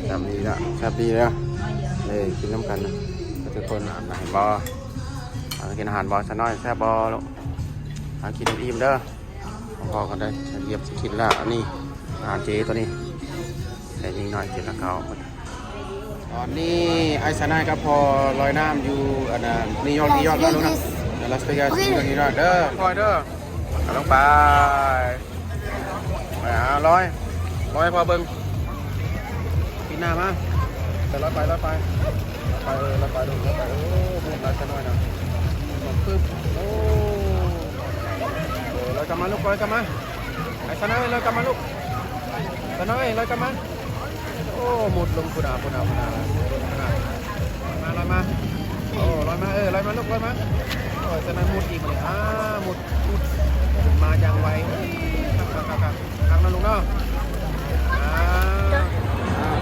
แซ่บดีละแซ่บดีแล้วเลยกินน้ำกันนะทุกคนอาหารบอกินอาหารบอซะน้อยแซ่บบอลูกกินอิ่มเด้อพอกันได้เหยียบกินแล้วอันนี้อาหารเจตัวนี้แต่ยิงน้อยกินแล้วเขาตอนนี้ไอ้ซาน่าก็พอลอยน้ำอยู่อันนั้นนิวยอร์กแล้วลูกนะลาสเวกัสอยู่นิวยอร์กเด้อคอยเด้อลงไปลอยพอเบิ้งปีหน้ามาแต่ลอยไปดูลอยไปโอ้บุญลอยซะน้อยนะปึ๊บโอ้ลอยกลับมาลูกลอยกลับมาไอ้ซาน่าลอยกลับมาลูกซาน่าลอยกลับมาโอ้หมดลงคุณอามาลอยมาโอ้ลอยมาลอยมาลูกลอยมาโอ้ยซาน่ามุดอีกเลยมุดมาอย่างไวทางนั้นลุงเนาะ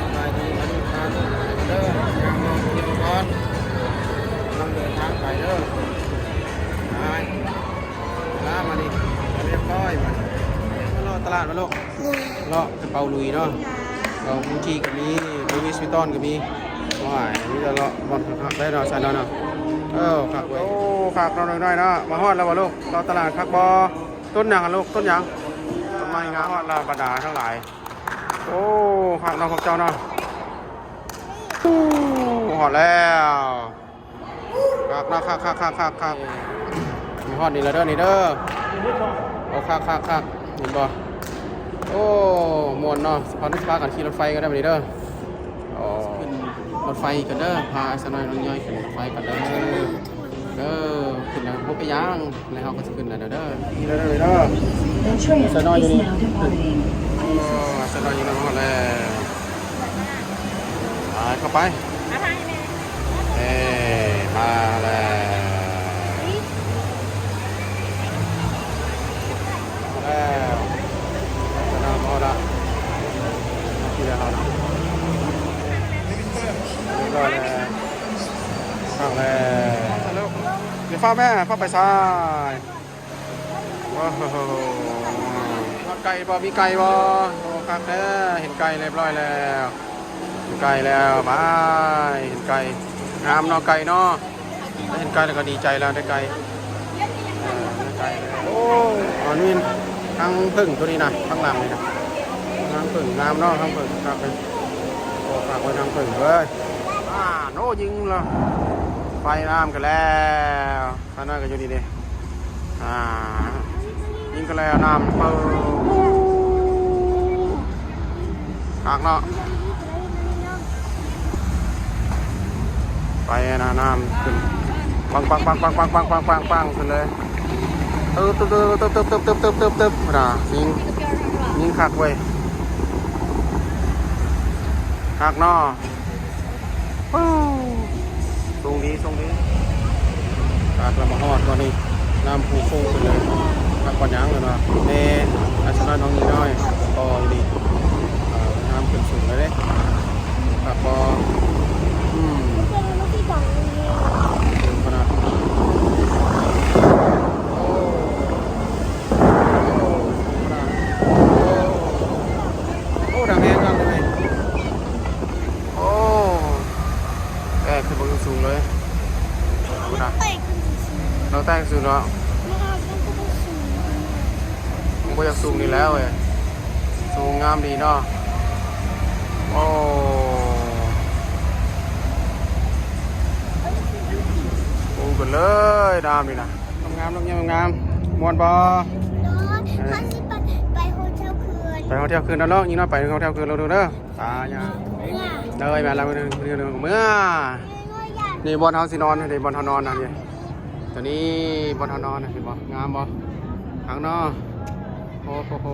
สบายดีมาดูทางเด้อยังมองกินก่อนกำลังเดินทางไปเด้อลามาดิเรียบร้อยมาเลาะตลาดมาลูกเลาะกระเป๋าลุยเนาะเราพุงชีก็มีลุยสวิตตอนก็มีว้ายมีแต่เลาะบอลขักได้เนาะใส่เนาะขักไว้โอ้ขักเราหน่อยเนาะมาฮอดแล้วบ่ลูกเราตลาดขักบอต้นหยังลูกต้นหยังต้นไม้งาฮอดลาบดาทั้งหลายโอ้ขักเราของเจ้าเนาะฮอดแล้วขักเนาะขักมีฮอดนี่แล้วเด้อนี่เด้อโอ้ขักเห็นบ่โอ้มวนเนาะพากันขี่รถไฟกันได้บ่นี่เด้ออ๋อขึ้นรถไฟกันเด้อพาสนอยน้องย่อยขึ้นรถไฟกันเด้อขึ้นแล้วพบไปยังแล้วเขาก็จะขึ้นแล้วเด้อนี่เด้อสนอยอยู่นี่สนอยอยู่นั่นหมดแล้วเข้าไปมาแล้วสนอยหมดละที่แล้วนะรอแล้วข้างแล้วเดี๋ยวฟ้าแม่ฟ้าไปซ้ายว้าวไก่บ่มีไก่บ่โอ้ครับแท้เห็นไก่เรียบร้อยแล้วไก่แล้วไปเห็นไก่งามเนาะไก่เนาะได้เห็นไก่แล้วก็ดีใจแล้วได้ไก่โอ้อันนี้ทางพึ่งตัวนี้นะข้างหลังนี่นะทางพึ่งงามเนาะทางพึ่งครับเป็นโอ้ฝากไว้ทางพึ่งเลยโน่ยิงเลยไฟน้ำกันแล้วข้างหน้าก็อยู่นี่ดิยิงกันแล้วน้ำเปิดขากเนาะไปนะน้ำขึ้นปังขึ้นเลยตึ๊บนะยิงขากไว้ขากเนาะตรงนี้ขากละมาฮอดตัวนี้น้ำผูกฟุ้งขึ้นเลยขากปัญญังเลยนะอาชนะน้องนี้น้อยต่อดีน้ำขึ้นสูงเลยเด้ขากปอขนาดโอ้ดังแห้งกันเลยโอ้แก่ขึ้นบนสูงเลยเราแต่งสูงเนาะมันก็อยากสูงนี่แล้วเว้ยสูงงามดีเนาะโอ้สูงกันเลยดามนี่นะงามมวนบอไปโฮเทลคืนแล้วเนาะยิ่งน้อยไปโฮเทลคืนเราดูเด้อตาอย่าเลยมาแล้วเมื่อนี่บอลเฮาสินอนนี่บอลเฮานอนนะนี่ตอนนี้บอลเฮานอนนะเห็นบ่งามบ่ข้างนอกโอ้โห